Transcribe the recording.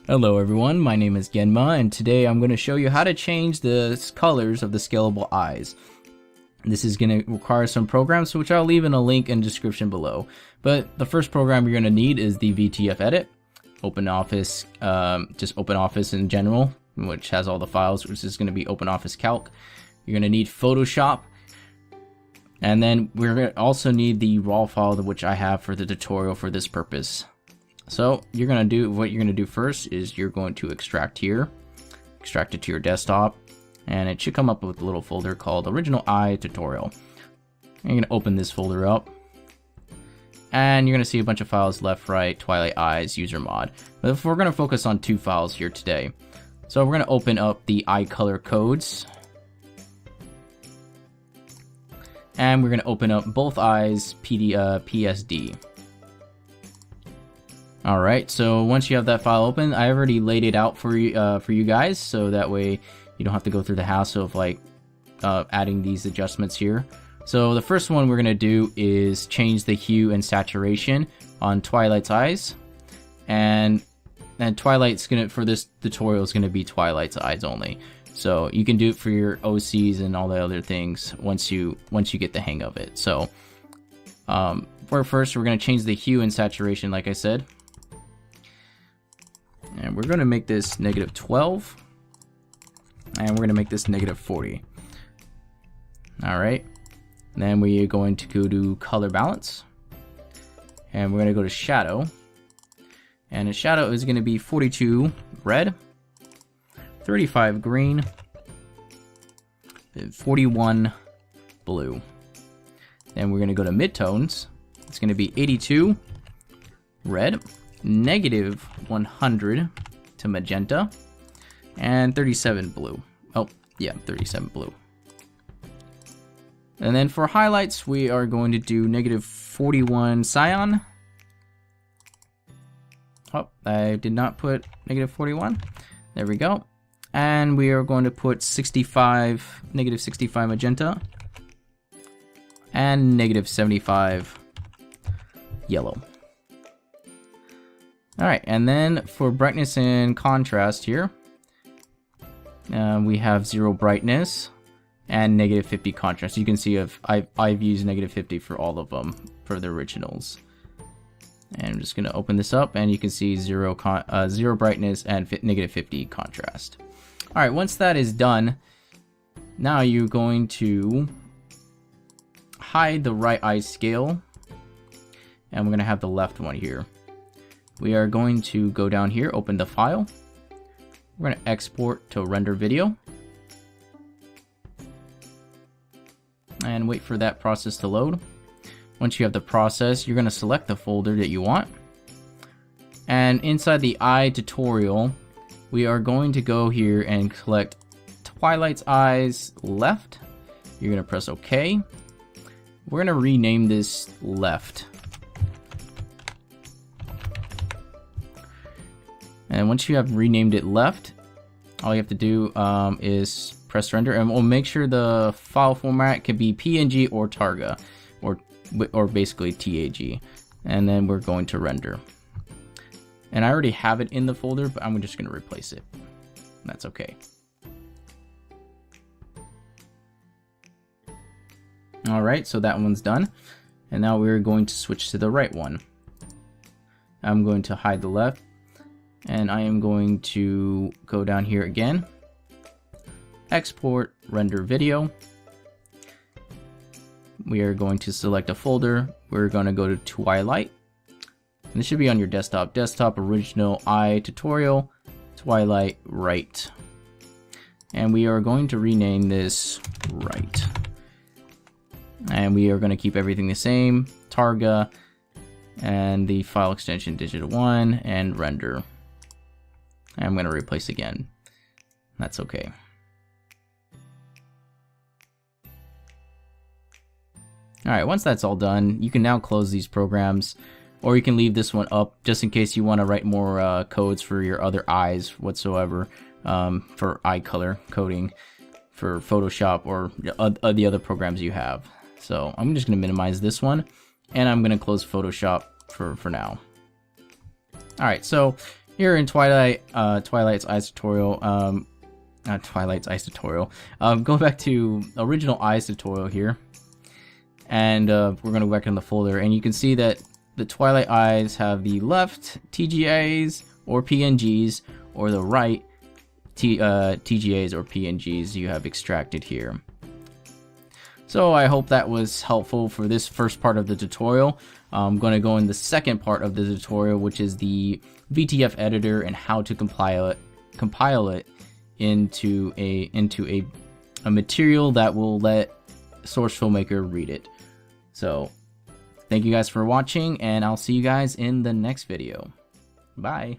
Hello everyone, my name is Genma, and today I'm going to show you how to change the colors of the scalable eyes. This is going to require some programs, which I'll leave in a link in the description below. But the first program you're going to need is the VTFEDIT, OpenOffice, just OpenOffice in general, which has all the files, which is going to be OpenOffice Calc. You're going to need Photoshop, and then we're going to also need the raw file, which I have for the tutorial for this purpose. So what you're gonna do first is you're going to extract here, extract it to your desktop, and it should come up with a little folder called Original Eye Tutorial. And you're gonna open this folder up, and you're gonna see a bunch of files: left, right, Twilight Eyes, user mod. But we're gonna focus on two files here today. So we're gonna open up the eye color codes, and we're gonna open up both eyes PSD. Alright, so once you have that file open, I already laid it out for you guys, so that way you don't have to go through the hassle of adding these adjustments here. So the first one we're going to do is change the hue and saturation on Twilight's eyes, and Twilight's gonna, for this tutorial, is going to be Twilight's eyes only. So you can do it for your OCs and all the other things once you get the hang of it. So first we're going to change the hue and saturation, like I said. And we're going to make this -12, and we're going to make this -40. Alright, then we are going to go to color balance, and we're going to go to shadow, and the shadow is going to be 42 red, 35 green, and 41 blue. Then we're going to go to midtones. It's going to be 82 red, -100 to magenta, and 37 blue. Oh, yeah, 37 blue. And then for highlights, we are going to do -41 cyan. Oh, I did not put -41. There we go. And we are going to put -65 magenta, and -75 yellow. Alright, and then for brightness and contrast here, we have 0 brightness and -50 contrast. You can see I've used -50 for all of them for the originals. And I'm just going to open this up, and you can see 0 brightness and -50 contrast. Alright, once that is done, now you're going to hide the right eye scale, and we're going to have the left one here. We are going to go down here, open the file. We're going to export to render video, and wait for that process to load. Once you have the process, you're going to select the folder that you want, and inside the eye tutorial, we are going to go here and select Twilight's eyes left. You're going to press OK. We're going to rename this left. And once you have renamed it left, all you have to do is press render, and we'll make sure the file format can be PNG or Targa, or basically TAG. And then we're going to render. And I already have it in the folder, but I'm just going to replace it. That's okay. Alright, so that one's done. And now we're going to switch to the right one. I'm going to hide the left, and I am going to go down here again, export, render video. We are going to select a folder. We're going to go to Twilight, and this should be on your desktop. Desktop Original Eye Tutorial, Twilight Right. And we are going to rename this Right. And we are going to keep everything the same, Targa, and the file extension Digital 1, and render. I'm going to replace again. That's okay. Alright, once that's all done, you can now close these programs, or you can leave this one up just in case you want to write more codes for your other eyes whatsoever, for eye color coding for Photoshop or the other programs you have. So I'm just going to minimize this one, and I'm going to close Photoshop for now. Alright, so Here in Twilight's Eyes tutorial, not Twilight's Eyes tutorial, go back to original Eyes tutorial here, and we're going to go back in the folder, and you can see that the Twilight Eyes have the left TGAs or PNGs, or the right TGAs or PNGs you have extracted here. So I hope that was helpful for this first part of the tutorial. I'm going to go in the second part of the tutorial, which is the VTF editor and how to compile it into a material that will let Source Filmmaker read it. So thank you guys for watching, and I'll see you guys in the next video. Bye.